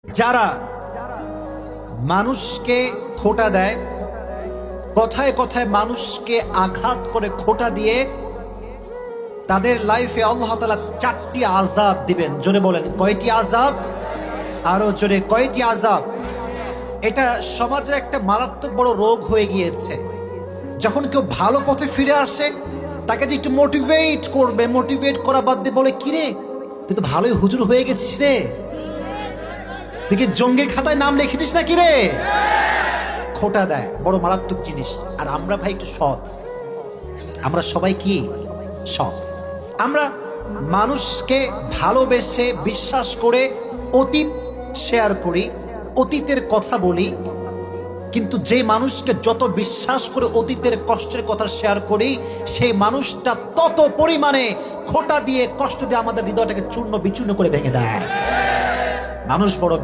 যারা মানুষকে খোঁটা দেয়, কথায় কথায় মানুষকে আঘাত করে খোঁটা দিয়ে তাদের লাইফে আল্লাহ তাআলা 4টি আযাব দিবেন। জোরে বলেন কয়টি আযাব? আরো জোরে কয়টি আযাব? এটা সমাজে একটা মারাত্মক বড় রোগ হয়ে গিয়েছে। যখন কেউ ভালো পথে ফিরে আসে তাকে যে একটু মোটিভেট করবে, মোটিভেট করা বাদ দিয়ে বলে, কিরে তুই তো ভালোই হুজুর হয়ে গেছিস রে, তুই কি জঙ্গির খাতায় নাম লিখেছিস না কিরে। খোঁটা দেয়, বড় মারাত্মক জিনিস। আর আমরা ভাই একটু সৎ, আমরা সবাই কি সৎ। আমরা মানুষকে ভালোবেসে বিশ্বাস করে অতীত শেয়ার করি, অতীতের কথা বলি, কিন্তু যে মানুষকে যত বিশ্বাস করে অতীতের কষ্টের কথা শেয়ার করি সেই মানুষটা তত পরিমাণে খোঁটা দিয়ে কষ্ট দিয়ে আমাদের হৃদয়টাকে চূর্ণ বিচূর্ণ করে ভেঙে দেয়। মানুষ বড়